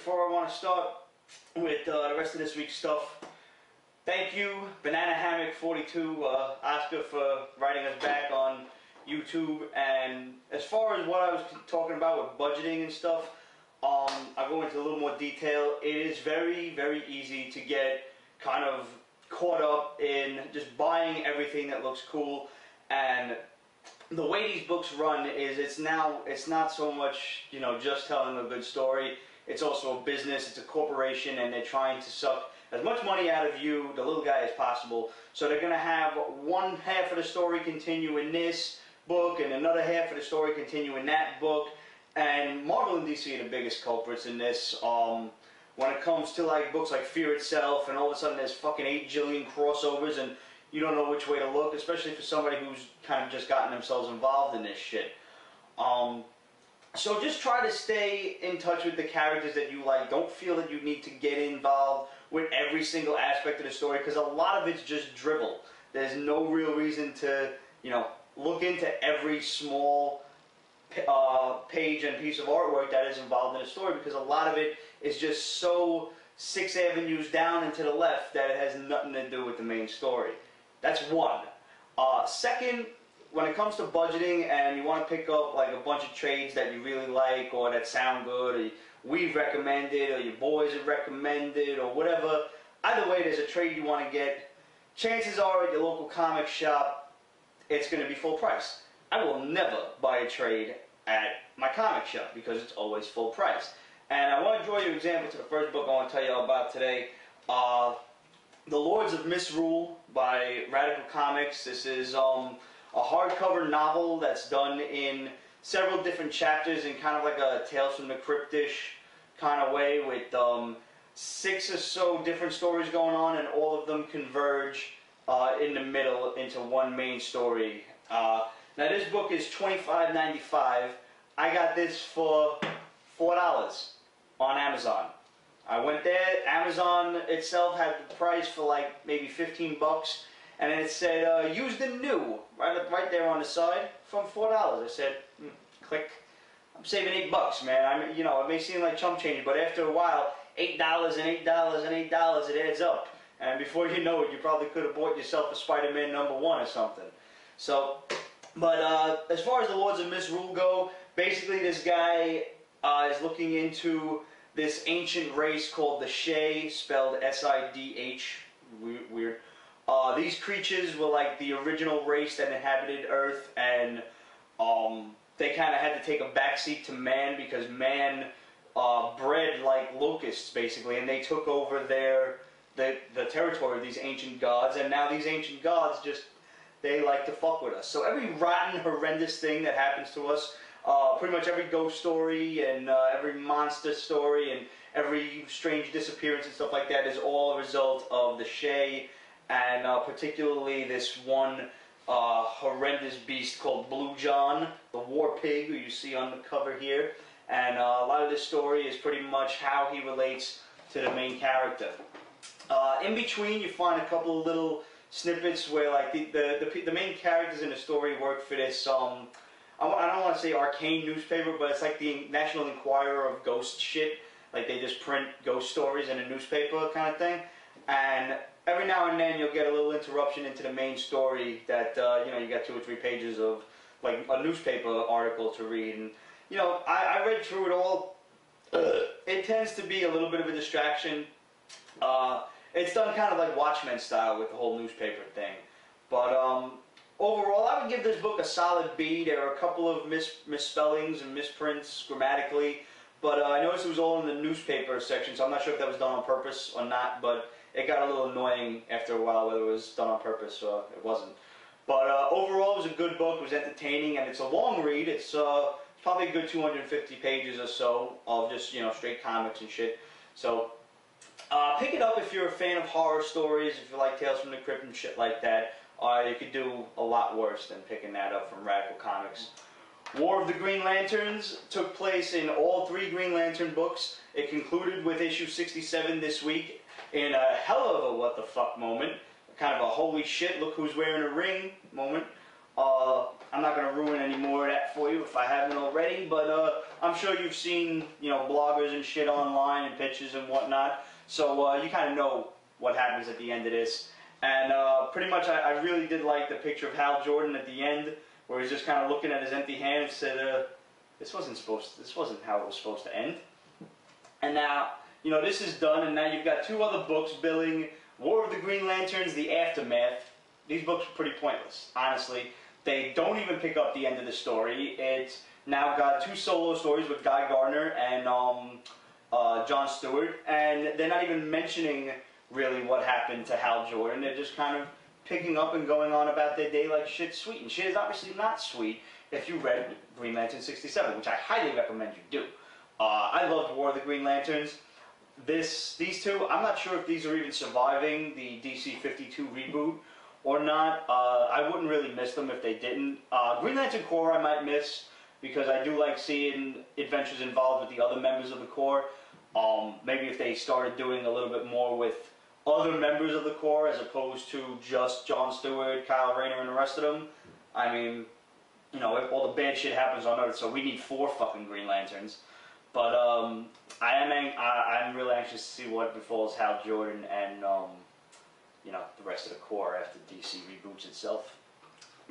before I want to start with the rest of this week's stuff, thank you, Banana Hammock 42, Oscar, for writing us back on YouTube. And as far as what I was talking about with budgeting and stuff, I'll go into a little more detail. It is very, very easy to get kind of caught up in just buying everything that looks cool. And the way these books run is it's not so much, you know, just telling a good story. It's also a business, it's a corporation, and they're trying to suck as much money out of you, the little guy, as possible. So they're going to have one half of the story continue in this book and another half of the story continue in that book. And Marvel and DC are the biggest culprits in this. When it comes to like books like Fear Itself, and all of a sudden there's fucking 8 jillion crossovers and you don't know which way to look, especially for somebody who's kind of just gotten themselves involved in this shit. So just try to stay in touch with the characters that you like. Don't feel that you need to get involved with every single aspect of the story, because a lot of it's just drivel. There's no real reason to, you know, look into every small page and piece of artwork that is involved in a story, because a lot of it is just so 6 avenues down and to the left that it has nothing to do with the main story. That's one. Second, when it comes to budgeting and you want to pick up like a bunch of trades that you really like or that sound good, or we've recommended, or your boys have recommended, or whatever, either way there's a trade you want to get, chances are at your local comic shop it's going to be full price. I will never buy a trade at my comic shop because it's always full price. And I want to draw you an example to the first book I want to tell you all about today. The Lords of Misrule by Radical Comics. This is a hardcover novel that's done in several different chapters in kind of like a Tales from the Crypt-ish kind of way, with 6 or so different stories going on, and all of them converge in the middle into one main story. Now this book is $25.95. I got this for $4 on Amazon. I went there, Amazon itself had the price for like maybe 15 bucks, and then it said used and new right there on the side from $4. I said, click. I'm saving $8, man. I mean, you know, it may seem like chump change, but after a while, $8 and $8 and $8, it adds up. And before you know it, you probably could have bought yourself a SpiderMan #1 or something. So, but as far as the Lords of Misrule go, basically this guy is looking into this ancient race called the Shai, spelled S-I-D-H, weird. These creatures were like the original race that inhabited Earth, and they kind of had to take a backseat to man because man bred like locusts, basically, and they took over the territory of these ancient gods, and now these ancient gods just, they like to fuck with us. So every rotten, horrendous thing that happens to us, pretty much every ghost story and every monster story and every strange disappearance and stuff like that is all a result of the Shai, and particularly this one horrendous beast called Blue John, the war pig who you see on the cover here. And a lot of this story is pretty much how he relates to the main character. In between you find a couple of little snippets where like the main characters in the story work for this I don't want to say arcane newspaper, but it's like the National Enquirer of ghost shit. Like they just print ghost stories in a newspaper kind of thing. And every now and then you'll get a little interruption into the main story that, you know, you got 2 or 3 pages of like a newspaper article to read. And, you know, I read through it all. It tends to be a little bit of a distraction. It's done kind of like Watchmen style with the whole newspaper thing. But, overall, I would give this book a solid B. There are a couple of misspellings and misprints grammatically, but I noticed it was all in the newspaper section, so I'm not sure if that was done on purpose or not, but it got a little annoying after a while whether it was done on purpose or it wasn't. But overall, it was a good book. It was entertaining, and it's a long read. It's probably a good 250 pages or so of just, you know, straight comics and shit. So pick it up if you're a fan of horror stories, if you like Tales from the Crypt and shit like that. You could do a lot worse than picking that up from Radical Comics. War of the Green Lanterns took place in all 3 Green Lantern books. It concluded with issue 67 this week in a hell of a what the fuck moment. Kind of a holy shit, look who's wearing a ring moment. I'm not going to ruin any more of that for you if I haven't already, but I'm sure you've seen, you know, bloggers and shit online and pictures and whatnot, so you kind of know what happens at the end of this. And pretty much I really did like the picture of Hal Jordan at the end, where he's just kind of looking at his empty hand and said, this wasn't how it was supposed to end. And now, you know, this is done, and now you've got 2 other books billing War of the Green Lanterns, The Aftermath. These books are pretty pointless, honestly. They don't even pick up the end of the story. It's now got 2 solo stories with Guy Gardner and John Stewart, and they're not even mentioning really what happened to Hal Jordan. They're just kind of picking up and going on about their day like shit's sweet. And shit is obviously not sweet if you read Green Lantern 67, which I highly recommend you do. I loved War of the Green Lanterns. These 2, I'm not sure if these are even surviving the DC 52 reboot or not. I wouldn't really miss them if they didn't. Green Lantern Corps I might miss, because I do like seeing adventures involved with the other members of the Corps. Maybe if they started doing a little bit more with other members of the Corps as opposed to just John Stewart, Kyle Rayner, and the rest of them. I mean, you know, if all the bad shit happens on Earth, so we need 4 fucking Green Lanterns. But I'm really anxious to see what befalls Hal Jordan and you know, the rest of the Corps after DC reboots itself.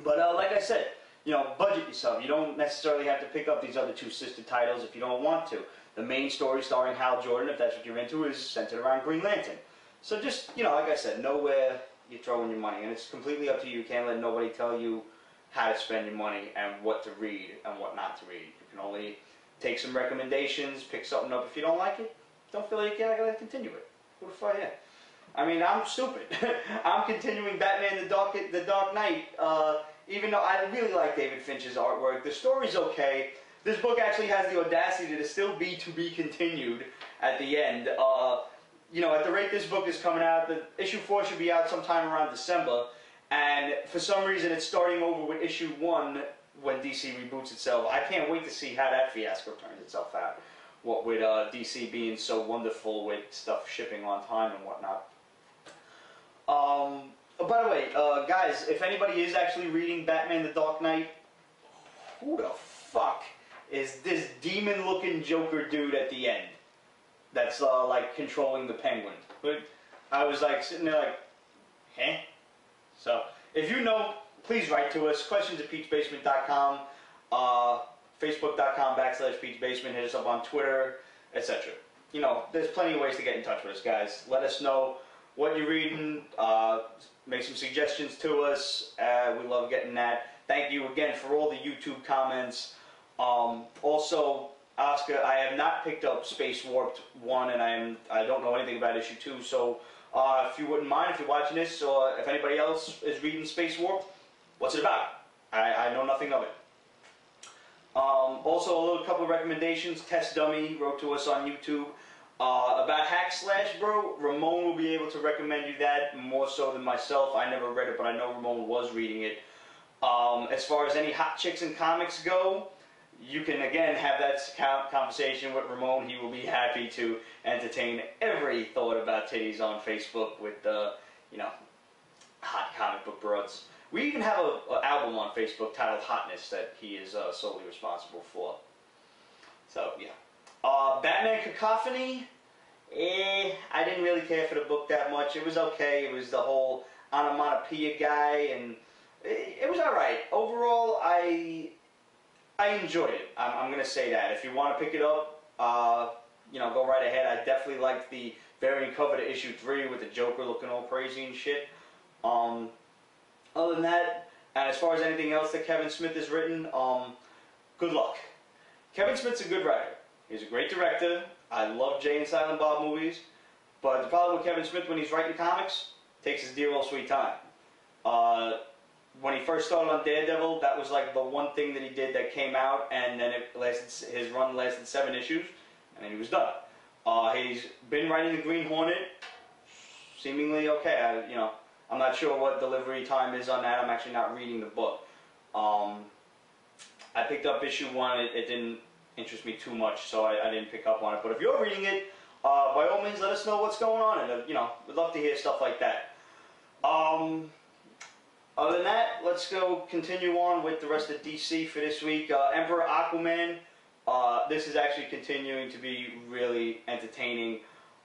But like I said, you know, budget yourself. You don't necessarily have to pick up these other 2 sister titles if you don't want to. The main story starring Hal Jordan, if that's what you're into, is centered around Green Lantern. So just, you know, like I said, know where you're throwing your money, and it's completely up to you. You can't let nobody tell you how to spend your money and what to read and what not to read. You can only take some recommendations, pick something up. If you don't like it, don't feel like you gotta continue it. Who the fuck, yeah. I mean, I'm stupid. I'm continuing Batman the Dark Knight, even though I really like David Finch's artwork. The story's okay. This book actually has the audacity to still be to be continued at the end. You know, at the rate this book is coming out, the issue 4 should be out sometime around December, and for some reason it's starting over with issue 1 when DC reboots itself. I can't wait to see how that fiasco turns itself out. What with DC being so wonderful with stuff shipping on time and whatnot. By the way, guys, if anybody is actually reading Batman the Dark Knight, who the fuck is this demon-looking Joker dude at the end? That's like controlling the Penguin. But I was like sitting there like, huh? So if you know, please write to us. questions@peachbasement.com, facebook.com/peachbasement. Hit us up on Twitter, etc. You know, there's plenty of ways to get in touch with us, guys. Let us know what you're reading. Make some suggestions to us. We love getting that. Thank you again for all the YouTube comments. Also, Oscar, I have not picked up Space Warped 1, and I don't know anything about issue 2, so if you wouldn't mind, if you're watching this, or if anybody else is reading Space Warped, what's it about? I know nothing of it. Also, a little couple of recommendations. Test Dummy wrote to us on YouTube about Hack Slash, bro. Ramon will be able to recommend you that more so than myself. I never read it, but I know Ramon was reading it. As far as any hot chicks in comics go, you can again have that conversation with Ramon. He will be happy to entertain every thought about titties on Facebook with you know, hot comic book broads. We even have an album on Facebook titled Hotness that he is solely responsible for. So yeah, Batman Cacophony. I didn't really care for the book that much. It was okay. It was the whole onomatopoeia guy, and it was all right overall. I enjoyed it. I'm going to say that. If you want to pick it up, you know, go right ahead. I definitely liked the variant cover to issue 3 with the Joker looking all crazy and shit. Other than that, and as far as anything else that Kevin Smith has written, good luck. Kevin Smith's a good writer. He's a great director. I love Jay and Silent Bob movies. But the problem with Kevin Smith when he's writing comics, takes his dear old sweet time. When he first started on Daredevil, that was like the one thing that he did that came out, and then his run lasted 7 issues, and then he was done. He's been writing the Green Hornet, seemingly okay. You know, I'm not sure what delivery time is on that. I'm actually not reading the book. I picked up issue 1. It didn't interest me too much, so I didn't pick up on it. But if you're reading it, by all means, let us know what's going on, and you know, we'd love to hear stuff like that. Other than that, let's go continue on with the rest of DC for this week. Emperor Aquaman. This is actually continuing to be really entertaining.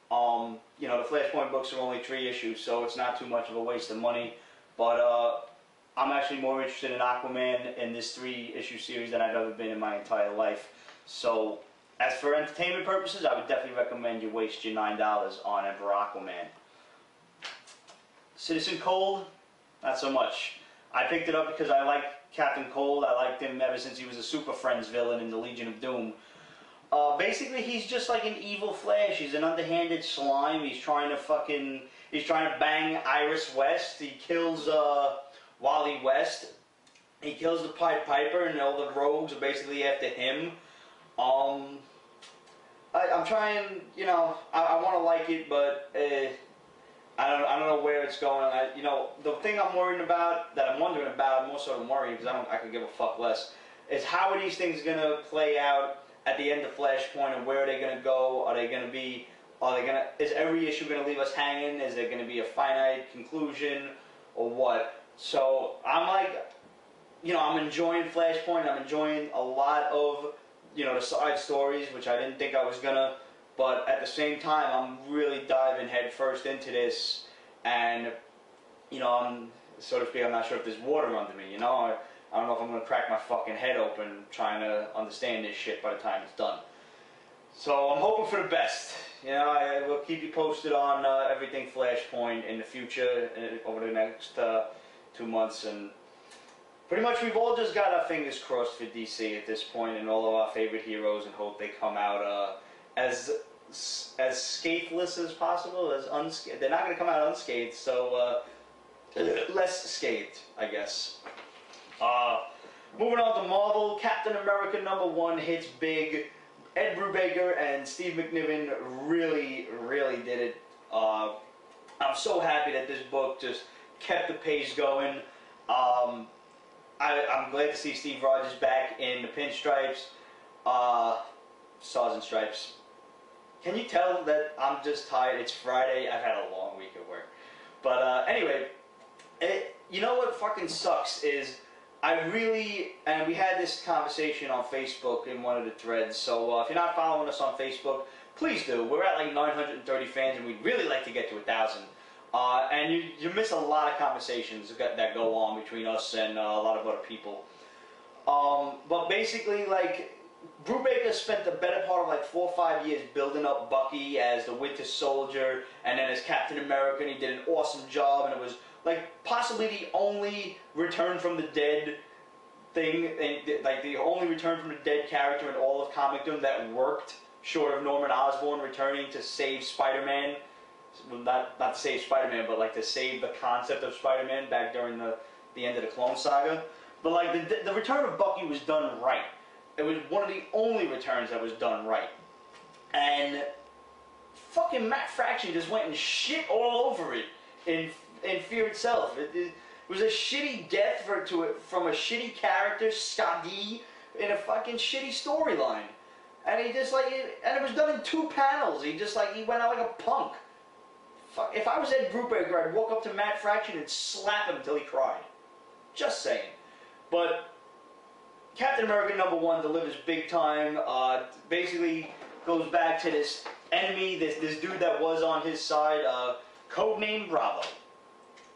You know, the Flashpoint books are only 3 issues, so it's not too much of a waste of money. But I'm actually more interested in Aquaman in this 3-issue series than I've ever been in my entire life. So, as for entertainment purposes, I would definitely recommend you waste your $9 on Emperor Aquaman. Citizen Cold, not so much. I picked it up because I like Captain Cold. I liked him ever since he was a Super Friends villain in the Legion of Doom. Basically, he's just like an evil Flash. He's an underhanded slime. He's trying to bang Iris West. He kills Wally West. He kills the Pied Piper, and all the rogues are basically after him. I'm trying, you know, I want to like it, but I don't know where it's going. You know, the thing I'm wondering about, more so than worrying, because I could give a fuck less, is how are these things going to play out at the end of Flashpoint, and where are they going to go? Is every issue going to leave us hanging? Is there going to be a finite conclusion, or what? So, I'm like, you know, I'm enjoying Flashpoint. I'm enjoying a lot of, you know, the side stories, which I didn't think I was gonna. But at the same time, I'm really diving headfirst into this, and, you know, I'm, so to speak, I'm not sure if there's water under me, you know? I don't know if I'm gonna crack my fucking head open trying to understand this shit by the time it's done. So I'm hoping for the best. You know, I will keep you posted on everything Flashpoint in the future, over the next 2 months, and pretty much we've all just got our fingers crossed for DC at this point, and all of our favorite heroes, and hope they come out as scatheless as possible, as unscathed. They're not going to come out unscathed, so less scathed, I guess. Moving on to Marvel, Captain America #1 hits big. Ed Brubaker and Steve McNiven really, really did it. I'm so happy that this book just kept the pace going. I'm glad to see Steve Rogers back in the pinstripes, stars and stripes. Can you tell that I'm just tired? It's Friday. I've had a long week at work. But anyway, you know what fucking sucks is and we had this conversation on Facebook in one of the threads, so if you're not following us on Facebook, please do. We're at like 930 fans, and we'd really like to get to 1,000. And you miss a lot of conversations that go on between us and a lot of other people. But basically, like, Brubaker spent the better part of like 4 or 5 years building up Bucky as the Winter Soldier, and then as Captain America, and he did an awesome job, and it was like possibly the only return from the dead thing, like the only return from the dead character in all of comicdom that worked, short of Norman Osborn returning to save Spider-Man. Well, not to save Spider-Man, but like to save the concept of Spider-Man back during the end of the Clone Saga. But like the return of Bucky was done right. It was one of the only returns that was done right. And fucking Matt Fraction just went and shit all over it in Fear Itself. It was a shitty death from a shitty character, Skadi, in a fucking shitty storyline. And he just like, and it was done in 2 panels. He went out like a punk. Fuck, if I was Ed Brubaker, I'd walk up to Matt Fraction and slap him until he cried. Just saying. But Captain America #1 delivers big time. Basically goes back to this enemy, this dude that was on his side, codename Bravo.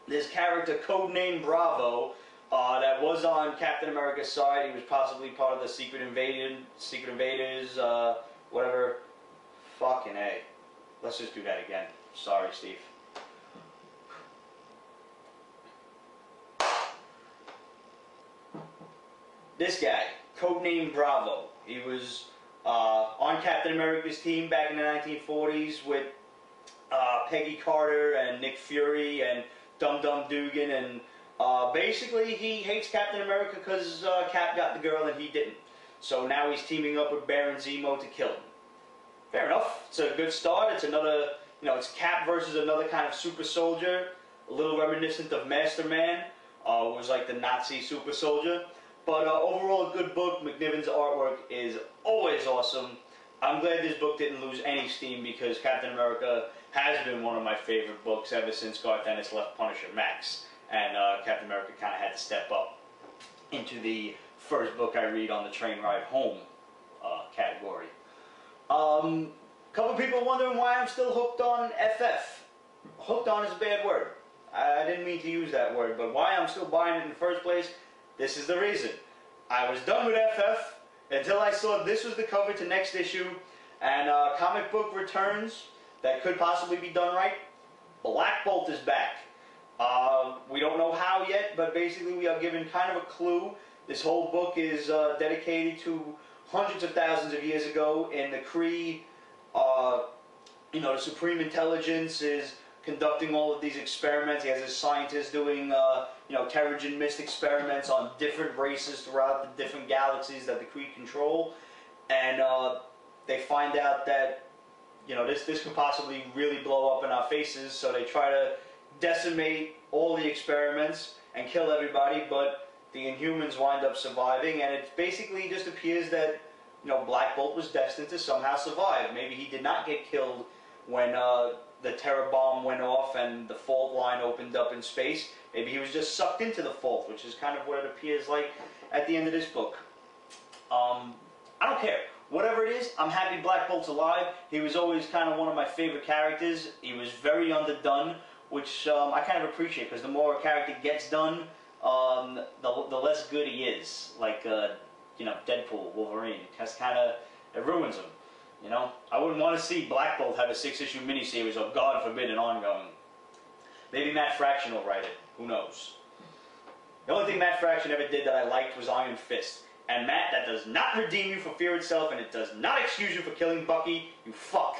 This character, codename Bravo, that was on Captain America's side. He was possibly part of the Secret Invaders, whatever. Fucking A. Let's just do that again. Sorry, Steve. This guy, codename Bravo. He was on Captain America's team back in the 1940s with Peggy Carter and Nick Fury and Dum Dum Dugan, and basically he hates Captain America because Cap got the girl and he didn't. So now he's teaming up with Baron Zemo to kill him. Fair enough. It's a good start. It's another, you know, it's Cap versus another kind of super soldier, a little reminiscent of Masterman, who was like the Nazi super soldier. But overall, a good book. McNiven's artwork is always awesome. I'm glad this book didn't lose any steam because Captain America has been one of my favorite books ever since Garth Ennis left Punisher Max. and Captain America kind of had to step up into the first book I read on the train ride home category. Couple people wondering why I'm still hooked on FF. Hooked on is a bad word. I didn't mean to use that word, but why I'm still buying it in the first place, this is the reason. I was done with FF until I saw this was the cover to next issue, and comic book returns that could possibly be done right. Black Bolt is back. We don't know how yet, but basically we are given kind of a clue. This whole book is dedicated to hundreds of thousands of years ago in the Kree. You know, the Supreme Intelligence is conducting all of these experiments. He has his scientists doing, you know, Terrigen Mist experiments on different races throughout the different galaxies that the Kree control. And they find out that, you know, this could possibly really blow up in our faces, so they try to decimate all the experiments and kill everybody, but the Inhumans wind up surviving, and it basically just appears that, you know, Black Bolt was destined to somehow survive. Maybe he did not get killed when the Terror Bomb went off and the fault line opened up in space. Maybe he was just sucked into the fault, which is kind of what it appears like at the end of this book. I don't care. Whatever it is, I'm happy Black Bolt's alive. He was always kind of one of my favorite characters. He was very underdone, which I kind of appreciate, because the more a character gets done, the less good he is. Like, you know, Deadpool, Wolverine. It ruins him. You know, I wouldn't want to see Black Bolt have a 6-issue miniseries, or God forbid, an ongoing. Maybe Matt Fraction will write it. Who knows? The only thing Matt Fraction ever did that I liked was Iron Fist. And Matt, that does not redeem you for Fear itself, and it does not excuse you for killing Bucky. You fuck.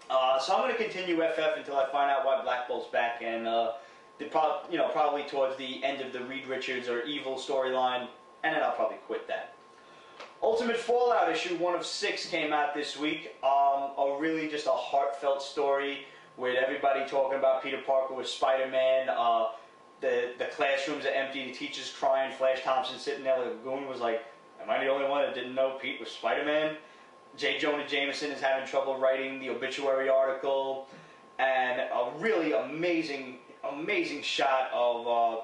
So I'm going to continue FF until I find out why Black Bolt's back, and probably towards the end of the Reed Richards or Evil storyline, and then I'll probably quit that. Ultimate Fallout issue 1 of 6 came out this week. Really just a heartfelt story with everybody talking about Peter Parker with Spider-Man. The classrooms are empty, the teacher's crying, Flash Thompson sitting there like a goon was like, am I the only one that didn't know Pete was Spider-Man? J. Jonah Jameson is having trouble writing the obituary article, and a really amazing shot of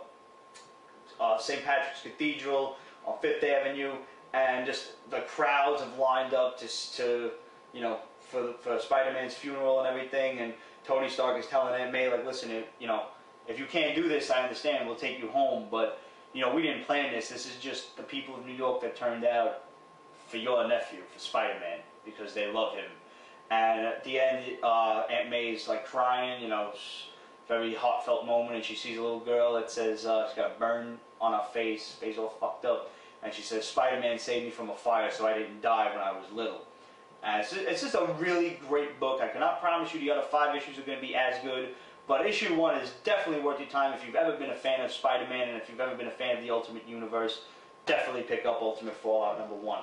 St. Patrick's Cathedral on 5th Avenue, and just the crowds have lined up to you know, for Spider-Man's funeral and everything, and Tony Stark is telling Aunt May, like, listen, if you can't do this, I understand, we'll take you home, but, you know, we didn't plan this. This is just the people of New York that turned out for your nephew, for Spider-Man, because they love him. And at the end, Aunt May's, like, crying, you know, very heartfelt moment, and she sees a little girl that says, she's got a burn on her face all fucked up, and she says, Spider-Man saved me from a fire so I didn't die when I was little. And it's just a really great book. I cannot promise you the other 5 issues are going to be as good, but issue 1 is definitely worth your time. If you've ever been a fan of Spider-Man, and if you've ever been a fan of the Ultimate Universe, definitely pick up Ultimate Fallout #1.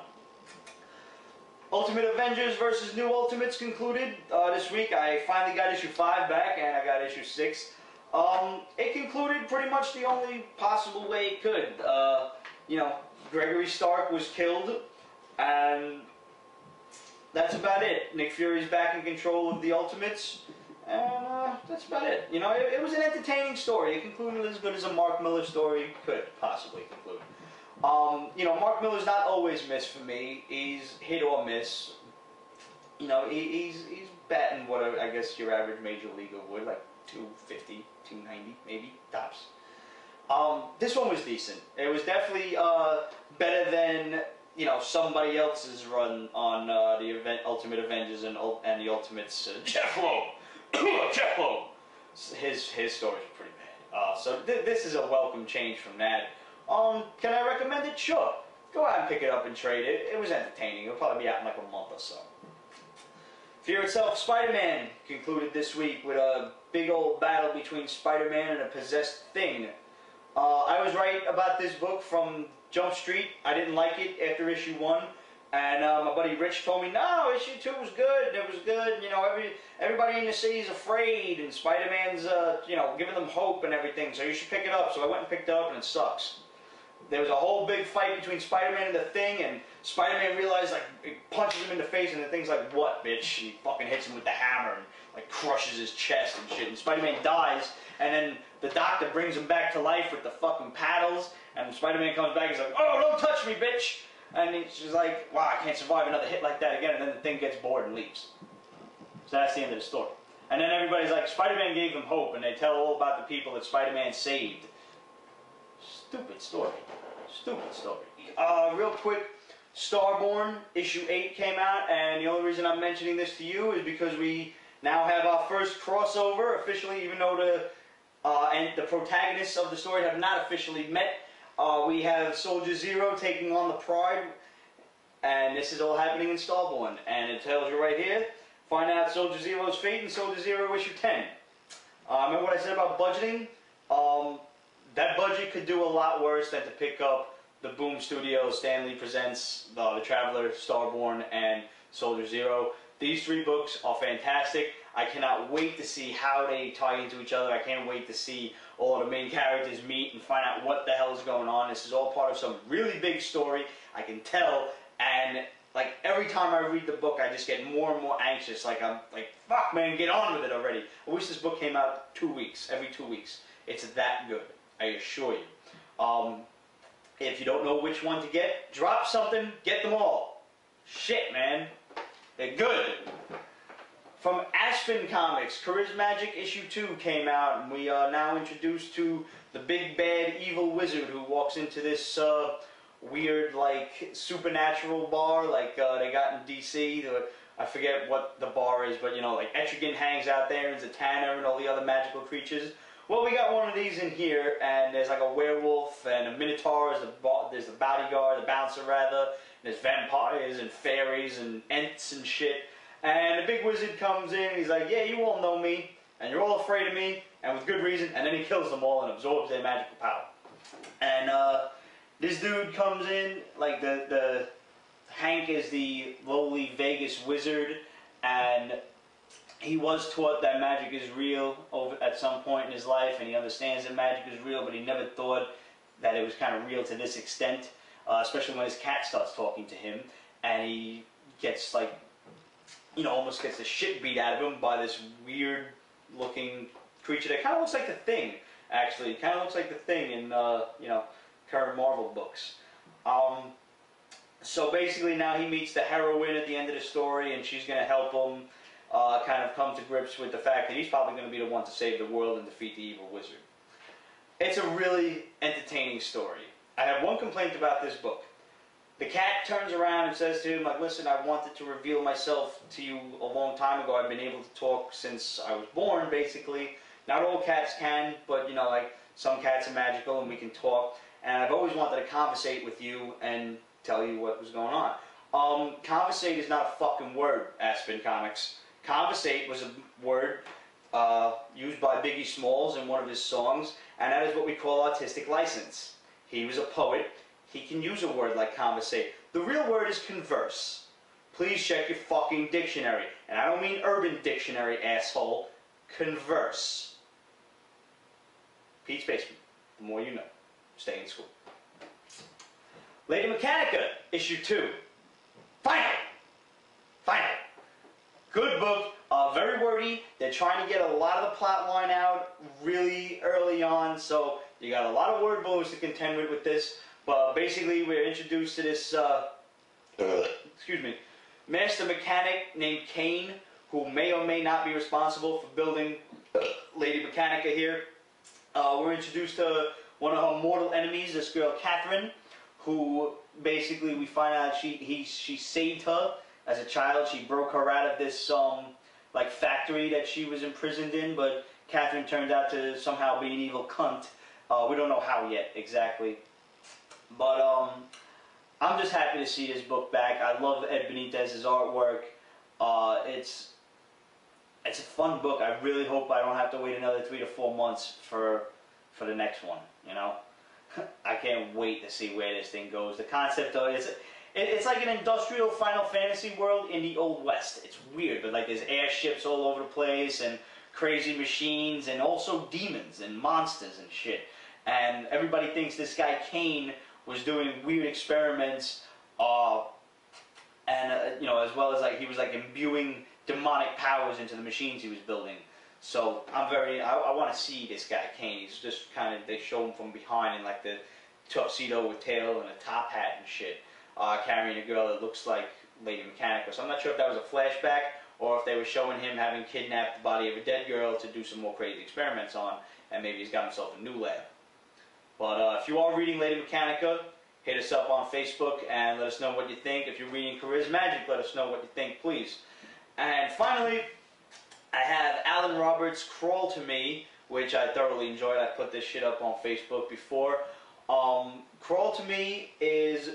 Ultimate Avengers versus New Ultimates concluded this week. I finally got issue 5 back, and I got issue 6. It concluded pretty much the only possible way it could. You know, Gregory Stark was killed, and that's about it. Nick Fury's back in control of the Ultimates, and that's about it. You know, it was an entertaining story. It concluded as good as a Mark Millar story could possibly conclude. You know, Mark Millar's not always miss for me. He's hit or miss. You know, he's batting what I guess your average major leaguer would, like 250, 290, maybe, tops. This one was decent. It was definitely better than, you know, somebody else's run on the Ultimate Avengers and the Ultimates. Jeff Loeb! Jeff Loeb! His stories were pretty bad. So this is a welcome change from that. Can I recommend it? Sure. Go out and pick it up and trade it. It was entertaining. It'll probably be out in like a month or so. Fear itself, Spider-Man concluded this week with a big old battle between Spider-Man and a possessed thing. I was right about this book from Jump Street. I didn't like it after issue 1. And my buddy Rich told me, no, issue 2 was good. It was good. You know, everybody in the city is afraid, and Spider-Man's, you know, giving them hope and everything. So you should pick it up. So I went and picked it up, and it sucks. There was a whole big fight between Spider-Man and the Thing, and Spider-Man realized, like, he punches him in the face, and the Thing's like, what, bitch? And he fucking hits him with the hammer and, like, crushes his chest and shit. And Spider-Man dies, and then the doctor brings him back to life with the fucking paddles, and Spider-Man comes back, he's like, oh, don't touch me, bitch! And she's like, wow, I can't survive another hit like that again, and then the thing gets bored and leaves. So that's the end of the story. And then everybody's like, Spider-Man gave them hope, and they tell all about the people that Spider-Man saved. Stupid story. Stupid story. Real quick, Starborn, issue 8 came out, and the only reason I'm mentioning this to you is because we now have our first crossover officially, even though the protagonists of the story have not officially met. We have Soldier Zero taking on the Pride, and this is all happening in Starborn, and it tells you right here, find out Soldier Zero's fate in Soldier Zero issue 10. Remember what I said about budgeting? That budget could do a lot worse than to pick up the Boom Studios Stan Lee Presents, The Traveler, Starborn, and Soldier Zero. These 3 books are fantastic. I cannot wait to see how they tie into each other. I can't wait to see all the main characters meet and find out what the hell is going on. This is all part of some really big story, I can tell, and like every time I read the book I just get more and more anxious. Like I'm like, fuck man, get on with it already. I wish this book came out 2 weeks, every 2 weeks. It's that good, I assure you. If you don't know which one to get, drop something, get them all. Shit, man. They're good. From Aspen Comics, Caras Magic issue 2 came out, and we are now introduced to the big bad evil wizard who walks into this weird, like, supernatural bar like they got in DC. I forget what the bar is, but you know, like Etrigan hangs out there, and Zatanna, and all the other magical creatures. Well, we got one of these in here, and there's like a werewolf and a minotaur. There's the bodyguard, the bouncer rather. There's vampires and fairies and ents and shit. And the big wizard comes in, and he's like, yeah, you all know me, and you're all afraid of me, and with good reason. And then he kills them all and absorbs their magical power. And this dude comes in, like the Hank is the lowly Vegas wizard, and he was taught that magic is real at some point in his life, and he understands that magic is real, but he never thought that it was kind of real to this extent, especially when his cat starts talking to him, and he gets like, you know, almost gets the shit beat out of him by this weird looking creature that kind of looks like the Thing, actually. Kind of looks like the Thing in, you know, current Marvel books. So basically now he meets the heroine at the end of the story, and she's going to help him kind of come to grips with the fact that he's probably going to be the one to save the world and defeat the evil wizard. It's a really entertaining story. I have one complaint about this book. The cat turns around and says to him, like, listen, I wanted to reveal myself to you a long time ago. I've been able to talk since I was born, basically. Not all cats can, but, you know, like, some cats are magical and we can talk. And I've always wanted to conversate with you and tell you what was going on. Conversate is not a fucking word, Aspen Comics. Conversate was a word used by Biggie Smalls in one of his songs, and that is what we call artistic license. He was a poet. He can use a word like conversate. The real word is converse. Please check your fucking dictionary. And I don't mean Urban Dictionary, asshole. Converse. Pete's Basement. The more you know. Stay in school. Lady Mechanika, issue 2. Finally! Finally! Good book. Very wordy. They're trying to get a lot of the plot line out really early on, so you got a lot of word balloons to contend with this. But basically, we're introduced to this, excuse me, master mechanic named Kane, who may or may not be responsible for building Lady Mechanika here. We're introduced to one of her mortal enemies, this girl Catherine, who basically we find out she saved her as a child. She broke her out of this like factory that she was imprisoned in, but Catherine turned out to somehow be an evil cunt. We don't know how yet exactly. But I'm just happy to see this book back. I love Ed Benitez's artwork. It's a fun book. I really hope I don't have to wait another 3 to 4 months for the next one. You know, I can't wait to see where this thing goes. The concept of it's like an industrial Final Fantasy world in the Old West. It's weird, but like there's airships all over the place and crazy machines and also demons and monsters and shit. And everybody thinks this guy Kane was doing weird experiments, and you know, as well as like he was like imbuing demonic powers into the machines he was building. So I want to see this guy Kane. He's just kind of, they show him from behind in like the tuxedo with tail and a top hat and shit, carrying a girl that looks like Lady Mechanika. So I'm not sure if that was a flashback or if they were showing him having kidnapped the body of a dead girl to do some more crazy experiments on, and maybe he's got himself a new lab. But if you are reading Lady Mechanika, hit us up on Facebook and let us know what you think. If you're reading Caras Magic, let us know what you think, please. And finally, I have Alan Roberts' Crawl to Me, which I thoroughly enjoyed. I put this shit up on Facebook before. Crawl to Me is,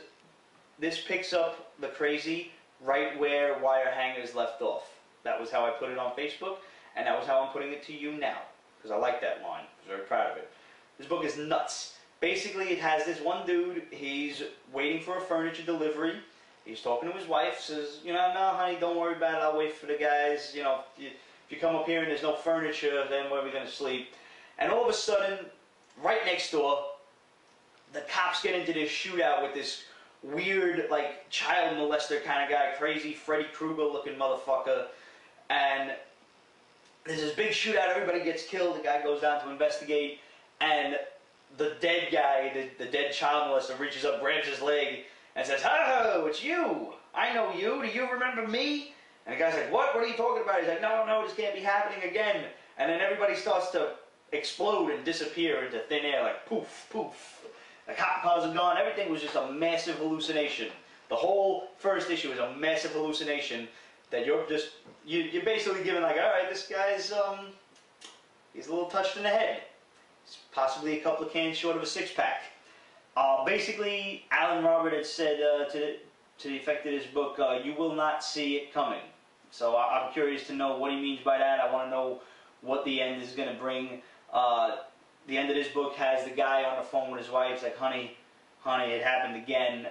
this picks up the crazy right where Wire Hangers left off. That was how I put it on Facebook, and that was how I'm putting it to you now, because I like that line. I'm very proud of it. This book is nuts. Basically, it has this one dude, he's waiting for a furniture delivery. He's talking to his wife, says, you know, no, honey, don't worry about it, I'll wait for the guys. You know, if you come up here and there's no furniture, then where are we going to sleep? And all of a sudden, right next door, the cops get into this shootout with this weird, like, child molester kind of guy, crazy Freddy Krueger looking motherfucker. And there's this big shootout, everybody gets killed, the guy goes down to investigate, and the dead guy, the dead child molester, reaches up, grabs his leg, and says, "Hello, it's you. I know you. Do you remember me?" And the guy's like, "What? What are you talking about?" He's like, "No, no, this can't be happening again." And then everybody starts to explode and disappear into thin air, like poof, poof. The cop cars are gone. Everything was just a massive hallucination. The whole first issue is a massive hallucination that you're basically giving like, all right, this guy's, he's a little touched in the head. He's possibly a couple of cans short of a six-pack. Basically, Alan Robert had said to the effect of this book, you will not see it coming. So I'm curious to know what he means by that. I want to know what the end is going to bring. The end of this book has the guy on the phone with his wife. He's like, honey, it happened again.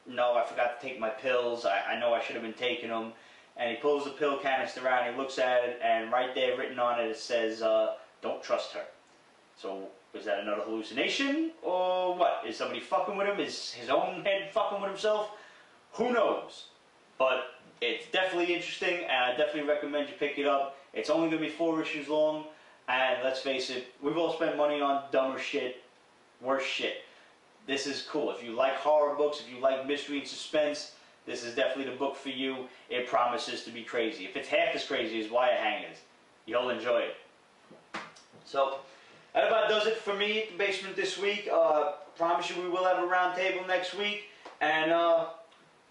No, I forgot to take my pills. I know I should have been taking them. And he pulls the pill canister out, and he looks at it, and right there written on it, it says, don't trust her. So, is that another hallucination, or what? Is somebody fucking with him? Is his own head fucking with himself? Who knows? But it's definitely interesting, and I definitely recommend you pick it up. It's only going to be 4 issues long, and let's face it, we've all spent money on dumber shit, worse shit. This is cool. If you like horror books, if you like mystery and suspense, this is definitely the book for you. It promises to be crazy. If it's half as crazy as Wire Hangers, you'll enjoy it. So, that about does it for me at the basement this week. Promise you we will have a round table next week. And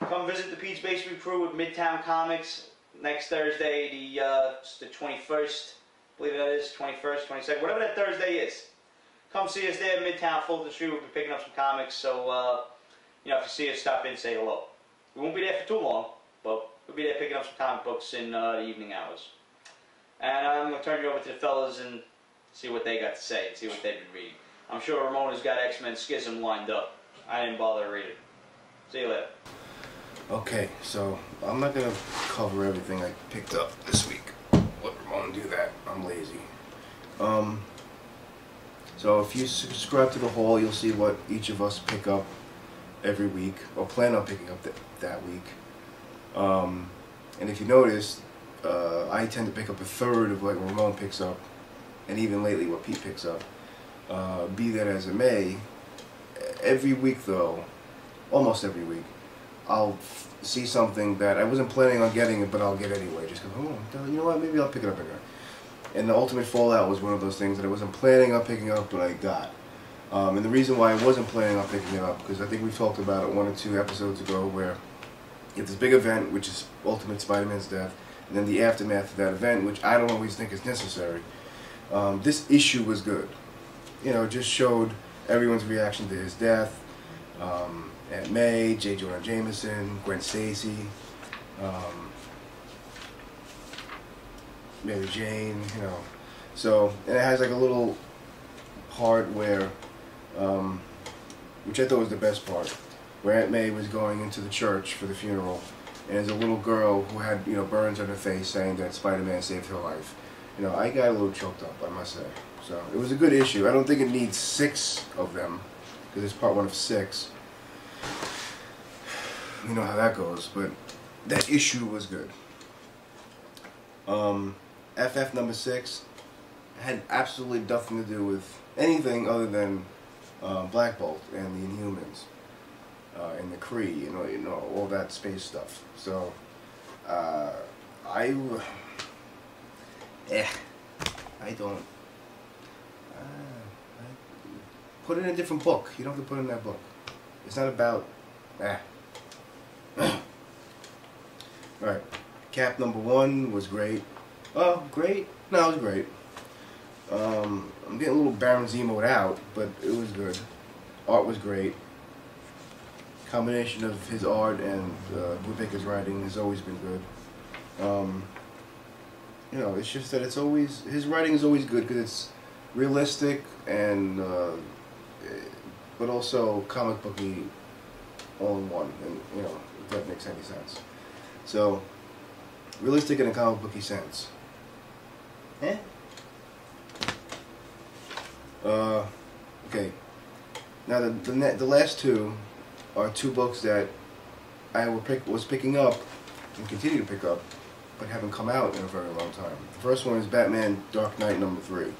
come visit the Pete's Basement crew at Midtown Comics next Thursday, the 21st. I believe that is, 21st, 22nd, whatever that Thursday is. Come see us there at Midtown, Fulton Street. We'll be picking up some comics. So, you know, if you see us, stop in, say hello. We won't be there for too long, but we'll be there picking up some comic books in the evening hours. And I'm going to turn you over to the fellas and see what they got to say and see what they've been reading. I'm sure Ramona's got X-Men Schism lined up. I didn't bother to read it. See you later. Okay, so I'm not going to cover everything I picked up this week. Let Ramona do that. I'm lazy. So if you subscribe to the Haul, you'll see what each of us pick up every week, or plan on picking up that week. And if you notice, I tend to pick up a third of what Ramon picks up, and even lately what Pete picks up. Be that as it may, every week though, almost every week, I'll see something that I wasn't planning on getting it, but I'll get anyway. Just go, oh, you know what, maybe I'll pick it up again. And the Ultimate Fallout was one of those things that I wasn't planning on picking up, but I got. And the reason why I wasn't planning on picking it up, because I think we talked about it 1 or 2 episodes ago, where you have this big event, which is Ultimate Spider-Man's death, and then the aftermath of that event, which I don't always think is necessary. This issue was good. You know, it just showed everyone's reaction to his death. Aunt May, J. Jonah Jameson, Gwen Stacy, Mary Jane, you know. So, and it has like a little part where, which I thought was the best part, where Aunt May was going into the church for the funeral, and there's a little girl who had, you know, burns on her face saying that Spider-Man saved her life. You know, I got a little choked up, I must say. So, it was a good issue. I don't think it needs 6 of them, because it's part 1 of 6. You know how that goes, but that issue was good. FF number 6 had absolutely nothing to do with anything other than Black Bolt and the Inhumans and the Kree, you know, all that space stuff. So I don't. Put it in a different book. You don't have to put it in that book. It's not about. Alright. Cap number 1 was great. Oh, great? No, it was great. I'm getting a little Baron Zemo'd out, but it was good. Art was great. Combination of his art and Woodpecker's writing has always been good. You know, it's just that it's always, his writing is always good because it's realistic and but also comic booky all in one, and you know, if that makes any sense. So realistic in a comic booky sense. Okay. Now the last two are two books that I was picking up and continue to pick up, but haven't come out in a very long time. The first one is Batman Dark Knight number 3.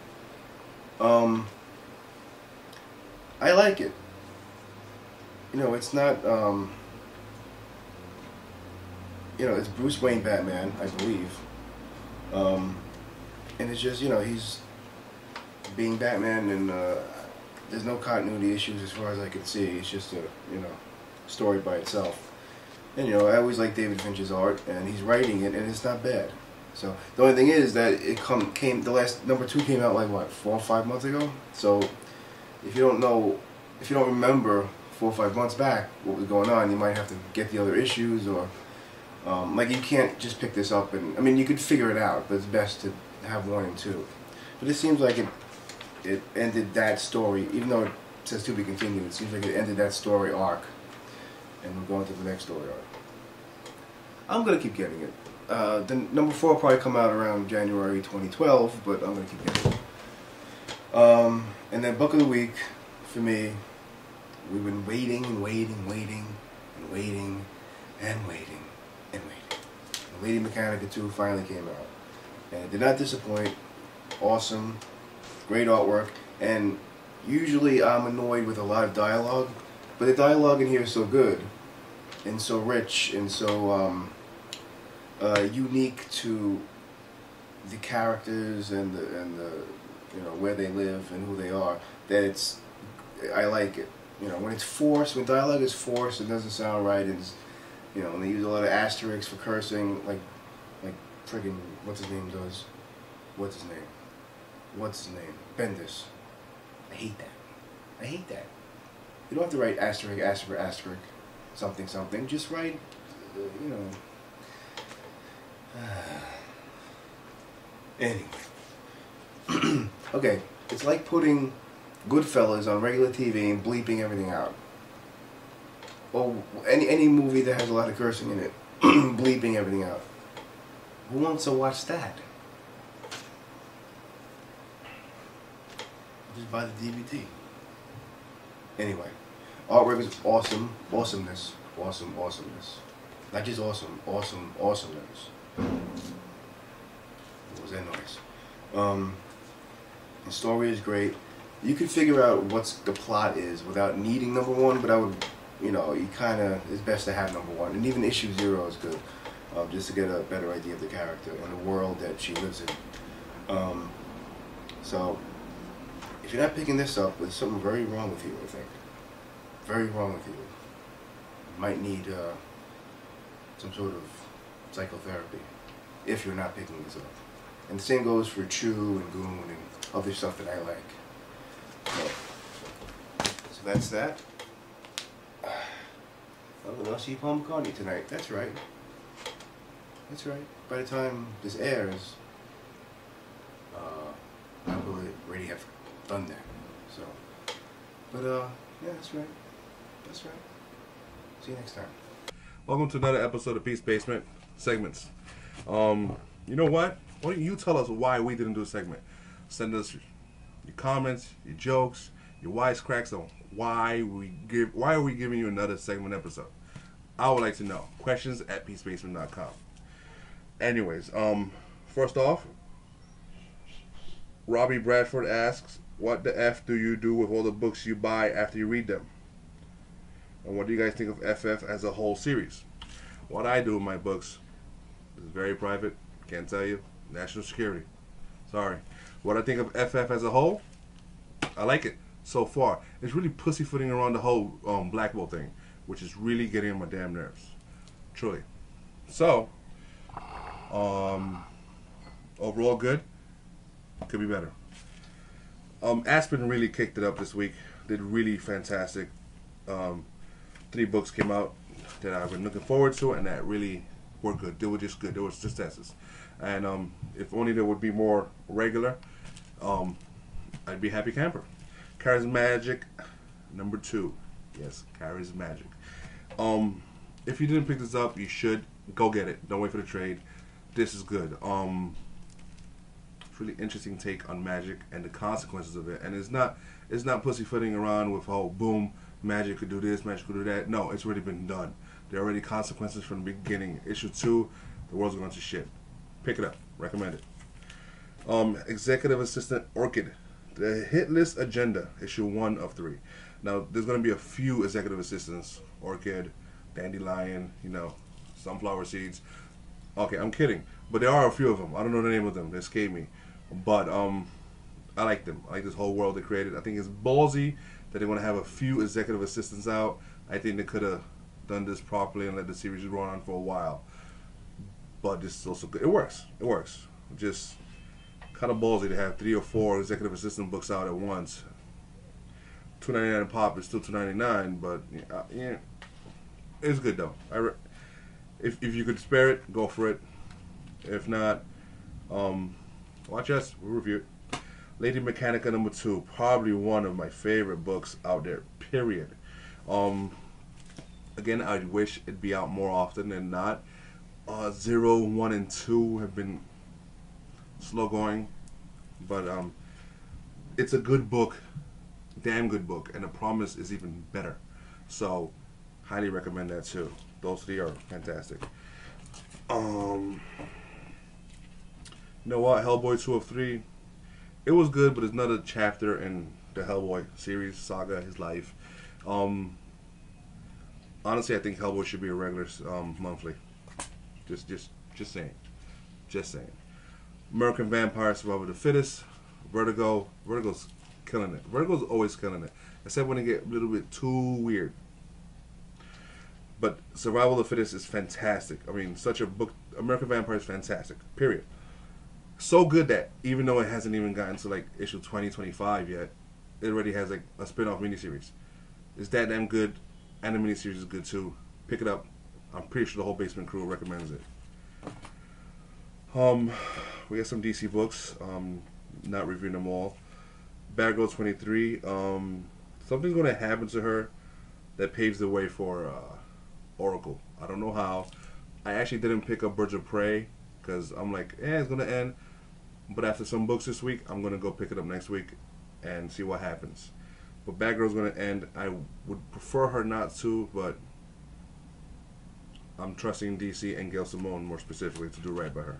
I like it. You know, it's not, you know, it's Bruce Wayne Batman, I believe. And it's just, you know, he's being Batman, and there's no continuity issues as far as I can see. It's just a, you know, story by itself. And, you know, I always like David Finch's art, and he's writing it, and it's not bad. So the only thing is that it came, the last number 2 came out like what, 4 or 5 months ago. So if you don't know, if you don't remember 4 or 5 months back what was going on, you might have to get the other issues, or like you can't just pick this up and, I mean, you could figure it out, but it's best to have 1 and 2. But it seems like it ended that story, even though it says to be continued. It seems like it ended that story arc, and we're going to the next story arc. I'm gonna keep getting it. Then number 4 will probably come out around January 2012, but I'm gonna keep getting it. And then book of the week for me, we've been waiting and waiting, waiting and waiting and waiting and waiting. Lady Mechanika 2 finally came out, and it did not disappoint. Awesome, great artwork, and usually I'm annoyed with a lot of dialogue, but the dialogue in here is so good and so rich and so unique to the characters and the you know, where they live and who they are, that I like it. You know, when it's forced, when dialogue is forced, it doesn't sound right. It's, you know, when they use a lot of asterisks for cursing, like friggin' what's his name does. What's his name? Bendis. I hate that. I hate that. You don't have to write asterisk, asterisk, asterisk, something, something. Just write, you know. Anyway. Okay, it's like putting Goodfellas on regular TV and bleeping everything out. Or any movie that has a lot of cursing in it, bleeping everything out. Who wants to watch that? Just buy the DVD. Anyway, artwork is awesome. Awesomeness. Awesome. Awesomeness. Not just awesome. Awesome. Awesomeness. What was that noise? The story is great. You could figure out what the plot is without needing number 1, but I would, you know, you kind of, it's best to have number 1. And even issue 0 is good, just to get a better idea of the character and the world that she lives in. So, if you're not picking this up, there's something very wrong with you, I think. Very wrong with you. You might need some sort of psychotherapy if you're not picking this up. And the same goes for Chew and Goon and other stuff that I like. So that's that. I'm going to see Paul McCartney tonight. That's right. That's right. By the time this airs, I will already have done that. So, but yeah, that's right. That's right. See you next time. Welcome to another episode of Peace Basement Segments. You know what? Why don't you tell us why we didn't do a segment? Send us your comments, your jokes, your wisecracks on why are we giving you another segment episode? I would like to know. Questions@peacebasement.com. Anyways, first off, Robbie Bradford asks, what the F do you do with all the books you buy after you read them? And what do you guys think of FF as a whole series? What I do with my books is very private. Can't tell you. National security. Sorry. What I think of FF as a whole, I like it so far. It's really pussyfooting around the whole Black Bolt thing, which is really getting on my damn nerves. Truly. So, overall good. Could be better. Aspen really kicked it up this week. Did really fantastic. 3 books came out that I've been looking forward to, and that really were good. They were just good. They were successes. And if only there would be more regular, I'd be happy camper. Caras Magic, number 2. Yes, Caras Magic. If you didn't pick this up, you should go get it. Don't wait for the trade. This is good. Really interesting take on magic and the consequences of it, and it's not pussyfooting around with boom, magic could do this, magic could do that. No, it's already been done. There are already consequences from the beginning. Issue 2, the world's going to shit. Pick it up. Recommend it. Executive Assistant Orchid, the Hit List Agenda, issue 1 of 3. Now there's going to be a few executive assistants: Orchid, Dandelion, sunflower seeds. Okay, I'm kidding, but there are a few of them. I don't know the name of them. They escape me. But I like them. I like this whole world they created. I think it's ballsy that they want to have a few executive assistants out. I think they could have done this properly and let the series run on for a while. But this is also good. It works. It works. Just kind of ballsy to have 3 or 4 executive assistant books out at once. $2.99 a pop is still $2.99, but yeah, it's good though. If you could spare it, go for it. If not, watch us. We'll review it. Lady Mechanika number 2, probably one of my favorite books out there. Period. Again, I wish it'd be out more often than not. 0, 1, and 2 have been slow going, but it's a good book, damn good book, and the promise is even better. So, highly recommend that too. Those 3 are fantastic. You know what? HellBoy 2 of 3. It was good, but it's another chapter in the HellBoy series, saga, his life. Honestly, I think HellBoy should be a regular monthly. Just saying. Just saying. American Vampire Survival of the Fittest. Vertigo. Vertigo's killing it. Vertigo's always killing it. Except when it get a little bit too weird. But Survival of the Fittest is fantastic. I mean, such a book. American Vampire is fantastic. Period. So good that even though it hasn't even gotten to like issue 20, 25 yet, it already has like a spin-off miniseries. It's that damn good, and the miniseries is good too. Pick it up. I'm pretty sure the whole basement crew recommends it. We got some DC books. Not reviewing them all. Batgirl 23. Something's gonna happen to her that paves the way for Oracle. I don't know how. I actually didn't pick up Birds of Prey because I'm like, it's gonna end. But after some books this week, I'm gonna go pick it up next week and see what happens. But Batgirl's gonna end. I would prefer her not to, but I'm trusting DC and Gail Simone more specifically to do right by her.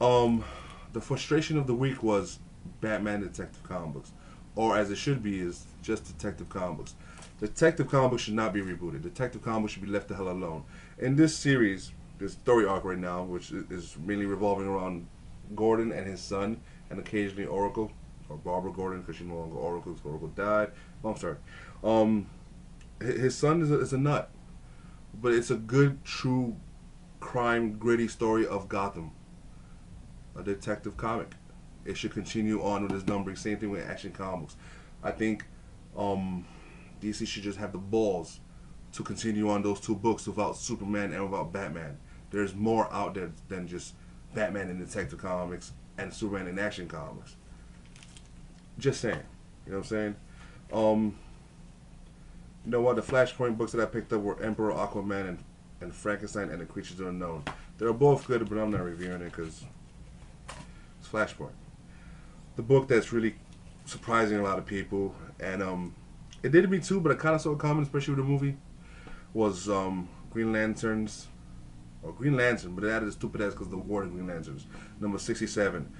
The frustration of the week was Batman Detective Comic Books, or as it should be, is just Detective Comic Books. Detective Comic Books should not be rebooted. Detective Comic Books should be left the hell alone. In this series, this story arc right now, which is mainly revolving around Gordon and his son, and occasionally Oracle, or Barbara Gordon, because she's no longer Oracle, because Oracle died. Oh, I'm sorry. His son is a nut, but it's a good, true crime, gritty story of Gotham. A detective comic. It should continue on with this numbering. Same thing with Action Comics. I think DC should just have the balls to continue on those 2 books without Superman and without Batman. There's more out there than just Batman in Detective Comics and Superman in Action Comics. Just saying. You know what I'm saying? You know what? The Flashpoint books that I picked up were Emperor, Aquaman, and Frankenstein and the Creatures Unknown. They're both good, but I'm not reviewing it because it's Flashpoint. The book that's really surprising a lot of people, and it did me too, but I kind of saw it coming, especially with the movie, was Green Lanterns, or Green Lantern, but they added a stupid ass because of the war in Green Lanterns, number 67.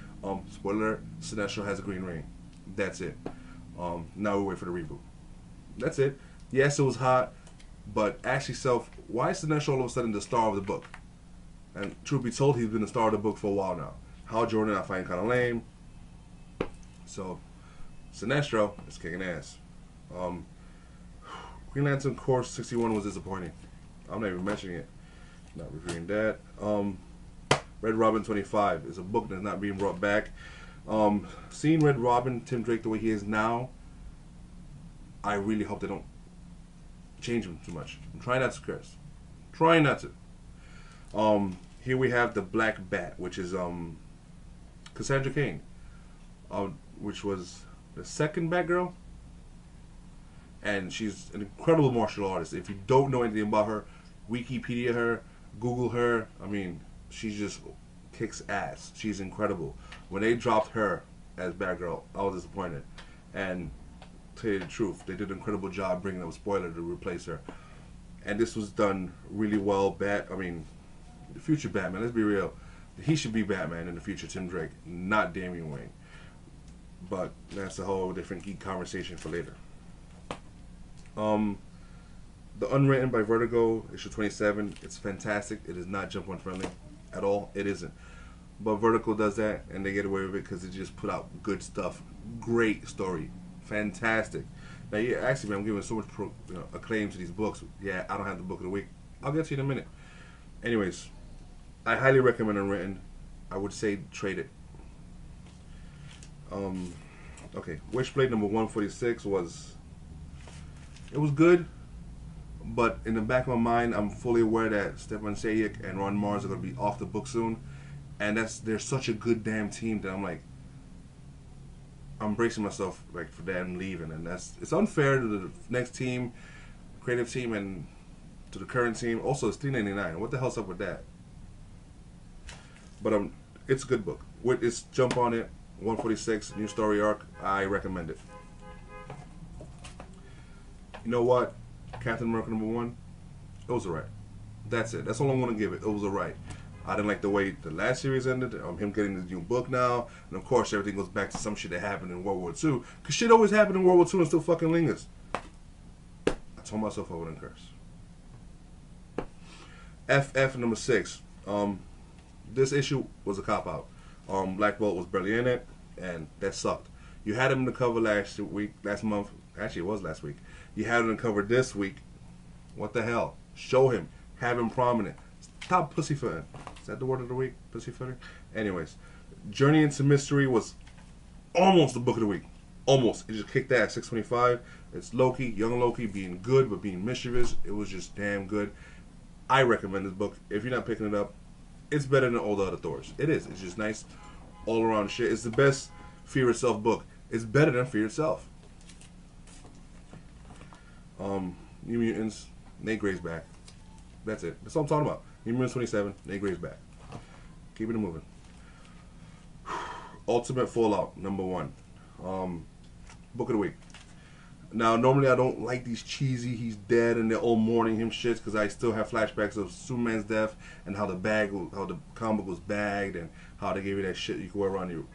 Spoiler alert, Sinestro has a green ring. That's it. Now we wait for the reboot. That's it. Yes, it was hot, but ask yourself, why is Sinestro all of a sudden the star of the book? And truth be told, he's been the star of the book for a while now. Hal Jordan I find kind of lame. So, Sinestro is kicking ass. Green Lantern Corps 61 was disappointing. I'm not even mentioning it. Not reviewing that. Red Robin 25 is a book that's not being brought back. Seeing Red Robin, Tim Drake, the way he is now, I really hope they don't change him too much. I'm trying not to curse. Trying not to. Here we have the Black Bat, which is Cassandra Cain, which was the second Batgirl, and she's an incredible martial artist. If you don't know anything about her, Wikipedia her, Google her. I mean, she just kicks ass. She's incredible. When they dropped her as Batgirl, I was disappointed. And to tell you the truth, they did an incredible job bringing up a spoiler to replace her. And this was done really well. The future Batman, let's be real. He should be Batman in the future, Tim Drake, not Damian Wayne. But that's a whole different geek conversation for later. The Unwritten by Vertigo, issue 27, it's fantastic. It is not jump on friendly at all. It isn't. But Vertigo does that, and they get away with it because they just put out good stuff. Great story. Fantastic. Now, yeah, actually, man, I'm giving so much acclaim to these books. Yeah, I don't have the book of the week. I'll get to you in a minute. Anyways, I highly recommend Unwritten. I would say trade it. Okay, Witchblade number 146 was good, but in the back of my mind, I'm fully aware that Stefan Sayek and Ron Mars are going to be off the book soon, and they're such a good damn team that I'm like, I'm bracing myself like for them leaving, and it's unfair to the next team, creative team, and to the current team. Also, it's $3.99. What the hell's up with that? But it's a good book. It's jump on it. 146 new story arc. I recommend it. You know what? Captain America #1. It was alright. That's it. That's all I'm gonna give it. It was alright. I didn't like the way the last series ended. Him getting this new book now, and of course everything goes back to some shit that happened in World War II. Cause shit always happened in World War II and still fucking lingers. I told myself I wouldn't curse. FF #6. This issue was a cop out. Black Bolt was barely in it, and that sucked. You had him in the cover last month. Actually, it was last week. You had him in the cover this week. What the hell? Show him. Have him prominent. Stop pussyfooting. Is that the word of the week? Pussyfooting? Anyways, Journey into Mystery was almost the book of the week. Almost. It just kicked ass. 625. It's Loki, young Loki, being good but being mischievous. It was just damn good. I recommend this book. If you're not picking it up, it's better than all the other Thors. It is. It's just nice all around shit. It's the best Fear Itself book. It's better than Fear Itself. New Mutants, Nate Gray's back. That's it. That's all I'm talking about. New Mutants 27, Nate Gray's back. Keep it moving. Ultimate Fallout #1. Book of the week. Now, normally I don't like these cheesy, he's dead and they're all mourning him shits because I still have flashbacks of Superman's death and how the comic was bagged and how they gave you that shit you could wear around your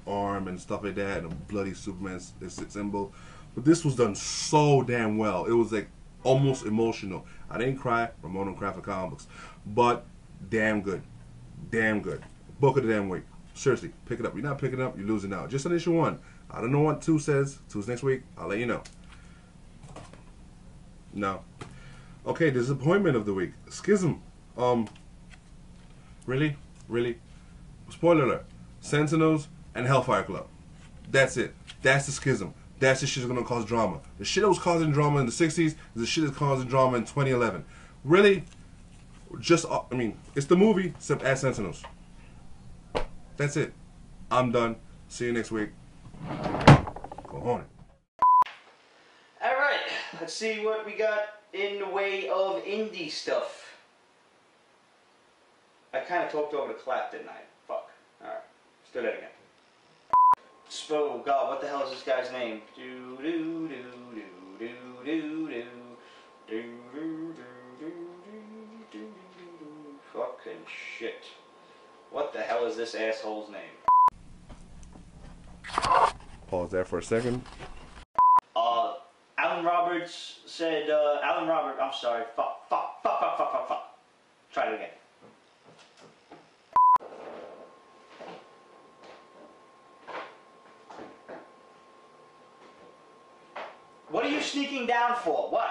arm and stuff like that and a bloody Superman symbol. But this was done so damn well. It was like almost emotional. I didn't cry. Ramon don't cry for comic books. But damn good. Damn good. Book of the damn week. Seriously, pick it up. You're not picking it up, you're losing out. Just on issue 1. I don't know what 2 says. 2's next week. I'll let you know. No. Okay, disappointment of the week. Schism. Really? Spoiler alert. Sentinels and Hellfire Club. That's it. That's the Schism. That's the shit that's gonna cause drama. The shit that was causing drama in the 60s is the shit that's causing drama in 2011. Really? Just, it's the movie, except add Sentinels. That's it. I'm done. See you next week. Go on. Alright, let's see what we got in the way of indie stuff. I kind of talked over the clap, didn't I? Fuck. Alright, let's do that again. Oh god, what the hell is this guy's name? Fucking shit. What the hell is this asshole's name? Pause there for a second. Alan Roberts said, I'm sorry, fuck. Try it again. What are you sneaking down for? What?